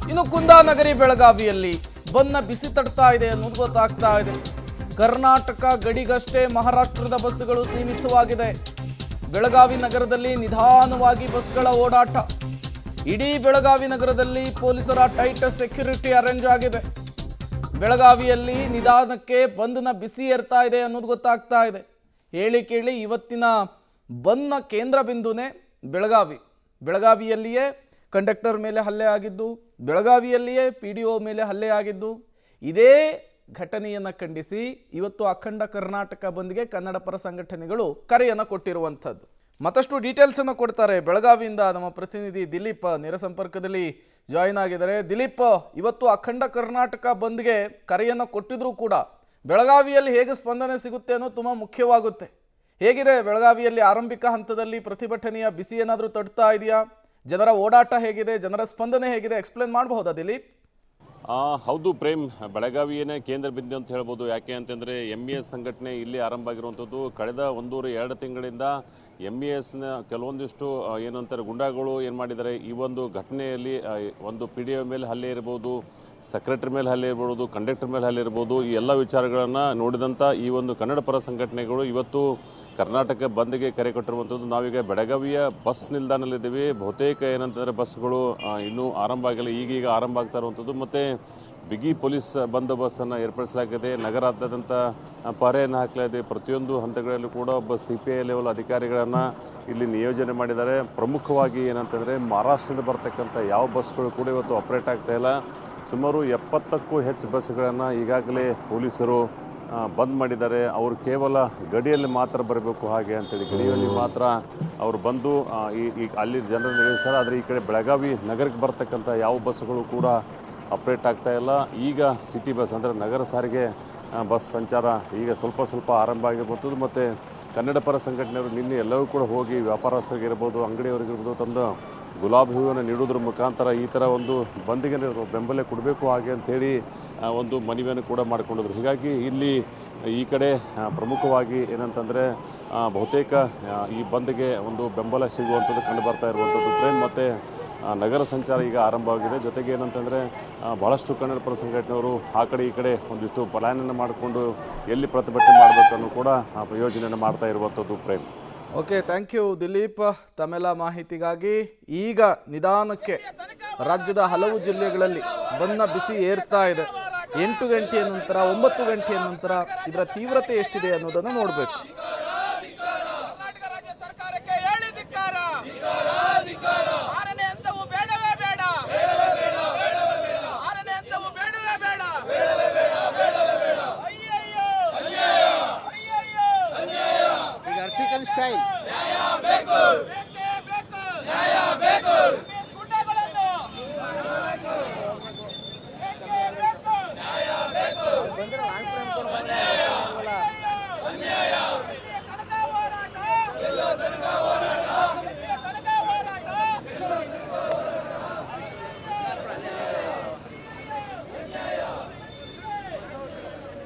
ಇನ್ನು ಕುಂದಾನಗರಿ ಬೆಳಗಾವಿಯಲ್ಲಿ ಬಂದ್ನ ಬಿಸಿ ತಡ್ತಾ ಇದೆ ಅನ್ನೋದು ಗೊತ್ತಾಗ್ತಾ ಇದೆ. ಕರ್ನಾಟಕ ಗಡಿಗಷ್ಟೇ ಮಹಾರಾಷ್ಟ್ರದ ಬಸ್ಸುಗಳು ಸೀಮಿತವಾಗಿದೆ. ಬೆಳಗಾವಿ ನಗರದಲ್ಲಿ ನಿಧಾನವಾಗಿ ಬಸ್ಗಳ ಓಡಾಟ. ಇಡೀ ಬೆಳಗಾವಿ ನಗರದಲ್ಲಿ ಪೊಲೀಸರ ಟೈಟ್ ಸೆಕ್ಯೂರಿಟಿ ಅರೇಂಜ್ ಆಗಿದೆ. ಬೆಳಗಾವಿಯಲ್ಲಿ ನಿಧಾನಕ್ಕೆ ಬಂದ್ನ ಬಿಸಿ ಏರ್ತಾ ಇದೆ ಅನ್ನೋದು ಗೊತ್ತಾಗ್ತಾ ಇದೆ. ಹೇಳಿ ಕೇಳಿ ಇವತ್ತಿನ ಬಂದ್ನ ಕೇಂದ್ರ ಬಿಂದುನೇ ಬೆಳಗಾವಿಯಲ್ಲಿಯೇ ಕಂಡಕ್ಟರ್ ಮೇಲೆ ಹಲ್ಲೆ ಆಗಿದ್ದು, ಬೆಳಗಾವಿಯಲ್ಲಿಯೇ PDO ಮೇಲೆ ಹಲ್ಲೆ ಆಗಿದ್ದು. ಇದೇ ಘಟನೆಯನ್ನು ಖಂಡಿಸಿ ಇವತ್ತು ಅಖಂಡ ಕರ್ನಾಟಕ ಬಂದ್ಗೆ ಕನ್ನಡ ಪರ ಸಂಘಟನೆಗಳು ಕರೆಯನ್ನು ಕೊಟ್ಟಿರುವಂಥದ್ದು. ಮತ್ತಷ್ಟು ಡೀಟೇಲ್ಸನ್ನು ಕೊಡ್ತಾರೆ ಬೆಳಗಾವಿಯಿಂದ ನಮ್ಮ ಪ್ರತಿನಿಧಿ ದಿಲೀಪ್ ನೇರ ಸಂಪರ್ಕದಲ್ಲಿ ಜಾಯಿನ್ ಆಗಿದ್ದಾರೆ. ದಿಲೀಪ್, ಇವತ್ತು ಅಖಂಡ ಕರ್ನಾಟಕ ಬಂದ್ಗೆ ಕರೆಯನ್ನು ಕೊಟ್ಟಿದ್ರೂ ಕೂಡ ಬೆಳಗಾವಿಯಲ್ಲಿ ಹೇಗೆ ಸ್ಪಂದನೆ ಸಿಗುತ್ತೆ ಅನ್ನೋದು ತುಂಬ ಮುಖ್ಯವಾಗುತ್ತೆ. ಹೇಗಿದೆ ಬೆಳಗಾವಿಯಲ್ಲಿ ಆರಂಭಿಕ ಹಂತದಲ್ಲಿ ಪ್ರತಿಭಟನೆಯ ಬಿಸಿ ಏನಾದರೂ ತಡ್ತಾ ಇದೆಯಾ? ಜನರ ಓಡಾಟ ಹೇಗಿದೆ, ಜನರ ಸ್ಪಂದನೆ ಹೇಗಿದೆ, ಎಕ್ಸ್ಪ್ಲೇನ್ ಮಾಡಬಹುದಾ ದಿಲೀಪ್? ಹೌದು ಪ್ರೇಮ್, ಬೆಳಗಾವಿಯೇ ಕೇಂದ್ರ ಬಿಂದು ಅಂತ ಹೇಳ್ಬೋದು. ಯಾಕೆ ಅಂತಂದರೆ MES ಸಂಘಟನೆ ಇಲ್ಲಿ ಆರಂಭ ಆಗಿರುವಂಥದ್ದು. ಕಳೆದ 1.5 ತಿಂಗಳಿಂದ MESನ ಕೆಲವೊಂದಿಷ್ಟು ಏನಂತಾರೆ ಗುಂಡಾಗಳು ಏನು ಮಾಡಿದ್ದಾರೆ, ಈ ಒಂದು ಘಟನೆಯಲ್ಲಿ ಒಂದು PDO ಮೇಲೆ ಹಲ್ಲೆ ಇರ್ಬೋದು, ಸೆಕ್ರೆಟರಿ ಮೇಲೆ ಹಲ್ಲೆ ಇರ್ಬೋದು, ಕಂಡಕ್ಟರ್ ಮೇಲೆ ಹಲ್ಲೆ ಇರ್ಬೋದು, ಈ ಎಲ್ಲ ವಿಚಾರಗಳನ್ನು ನೋಡಿದಂಥ ಈ ಒಂದು ಕನ್ನಡ ಪರ ಸಂಘಟನೆಗಳು ಇವತ್ತು ಕರ್ನಾಟಕ ಬಂದ್ಗೆ ಕರೆ ಕೊಟ್ಟಿರುವಂಥದ್ದು. ನಾವೀಗ ಬೆಳಗಾವಿಯ ಬಸ್ ನಿಲ್ದಾಣದಲ್ಲಿದ್ದೀವಿ. ಬಹುತೇಕ ಏನಂತಂದರೆ ಬಸ್ಗಳು ಇನ್ನೂ ಆರಂಭ ಆಗಿಲ್ಲ, ಈಗೀಗ ಆರಂಭ ಆಗ್ತಾ ಇರುವಂಥದ್ದು. ಮತ್ತು ಬಿಗಿ ಪೊಲೀಸ್ ಬಂದೋಬಸ್ತನ್ನು ಏರ್ಪಡಿಸಲಾಗಿದೆ. ನಗರಾದ್ಯಂತ ಪಹರೆಯನ್ನು ಹಾಕಲಾಗಿದೆ. ಪ್ರತಿಯೊಂದು ಹಂತಗಳಲ್ಲೂ ಕೂಡ ಒಬ್ಬ CPI ಲೆವೆಲ್ ಅಧಿಕಾರಿಗಳನ್ನು ಇಲ್ಲಿ ನಿಯೋಜನೆ ಮಾಡಿದ್ದಾರೆ. ಪ್ರಮುಖವಾಗಿ ಏನಂತಂದರೆ ಮಹಾರಾಷ್ಟ್ರದಿಂದ ಬರ್ತಕ್ಕಂಥ ಯಾವ ಬಸ್ಗಳು ಕೂಡ ಇವತ್ತು ಆಪ್ರೇಟ್ ಆಗ್ತಾ ಇಲ್ಲ. ಸುಮಾರು 70ಕ್ಕೂ ಹೆಚ್ಚು ಬಸ್ಗಳನ್ನು ಈಗಾಗಲೇ ಪೊಲೀಸರು ಬಂದ್ ಮಾಡಿದ್ದಾರೆ. ಅವರು ಕೇವಲ ಗಡಿಯಲ್ಲಿ ಮಾತ್ರ ಬರಬೇಕು ಹಾಗೆ ಅಂತೇಳಿ, ಗಡಿಯಲ್ಲಿ ಮಾತ್ರ ಅವರು ಬಂದು ಅಲ್ಲಿ ಜನರನ್ನು ನಿಲ್ಲಿಸ್ತಾರೆ. ಆದರೆ ಈ ಕಡೆ ಬೆಳಗಾವಿ ನಗರಕ್ಕೆ ಬರ್ತಕ್ಕಂಥ ಯಾವ ಬಸ್ಸುಗಳು ಕೂಡ ಆಪ್ರೇಟ್ ಆಗ್ತಾ ಇಲ್ಲ. ಈಗ ಸಿಟಿ ಬಸ್ ಅಂದರೆ ನಗರ ಸಾರಿಗೆ ಬಸ್ ಸಂಚಾರ ಈಗ ಸ್ವಲ್ಪ ಆರಂಭ ಆಗಿರ್ಬೋದು. ಮತ್ತು ಕನ್ನಡ ಪರ ಸಂಘಟನೆಯವರು ನಿನ್ನೆ ಎಲ್ಲವೂ ಕೂಡ ಹೋಗಿ ವ್ಯಾಪಾರಸ್ಥರಿಗಿರ್ಬೋದು, ಅಂಗಡಿಯವರಿಗಿರ್ಬೋದು ತಂದು ಗುಲಾಬಿ ಹೂವನ್ನು ನೀಡೋದ್ರ ಮುಖಾಂತರ ಈ ಥರ ಒಂದು ಬಂದಿಗೆ ಬೆಂಬಲ ಕೊಡಬೇಕು ಹಾಗೆ ಅಂಥೇಳಿ ಒಂದು ಮನವಿಯನ್ನು ಕೂಡ ಮಾಡಿಕೊಂಡಿದ್ರು. ಹೀಗಾಗಿ ಇಲ್ಲಿ ಈ ಕಡೆ ಪ್ರಮುಖವಾಗಿ ಏನಂತಂದರೆ ಬಹುತೇಕ ಈ ಬಂದ್ಗೆ ಒಂದು ಬೆಂಬಲ ಸಿಗುವಂಥದ್ದು ಕಂಡು ಬರ್ತಾ ಇರುವಂಥದ್ದು ಪ್ರೇಮ್. ಮತ್ತು ನಗರ ಸಂಚಾರ ಈಗ ಆರಂಭವಾಗಿದೆ. ಜೊತೆಗೆ ಏನಂತಂದರೆ ಭಾಳಷ್ಟು ಕನ್ನಡ ಪರ ಸಂಘಟನೆಯವರು ಆ ಕಡೆ ಈ ಕಡೆ ಒಂದಿಷ್ಟು ಪ್ಲ್ಯಾನನ್ನು ಮಾಡಿಕೊಂಡು ಎಲ್ಲಿ ಪ್ರತಿಭಟನೆ ಮಾಡಬೇಕನ್ನು ಕೂಡ ಯೋಜನೆಯನ್ನು ಮಾಡ್ತಾ ಇರುವಂಥದ್ದು Prem. Okay, thank you Dilip ತಮ್ಮೆಲ್ಲ ಮಾಹಿತಿಗಾಗಿ. ಈಗ ನಿಧಾನಕ್ಕೆ ರಾಜ್ಯದ ಹಲವು ಜಿಲ್ಲೆಗಳಲ್ಲಿ ಬಂದ್ನ ಬಿಸಿ ಏರ್ತಾ ಇದೆ. 8 ಗಂಟೆಯ ನಂತರ 9 ಗಂಟೆಯ ನಂತರ ಇದರ ತೀವ್ರತೆ ಎಷ್ಟಿದೆ ಅನ್ನೋದನ್ನು ನೋಡಬೇಕು. Style. Nya ಬೇಕು.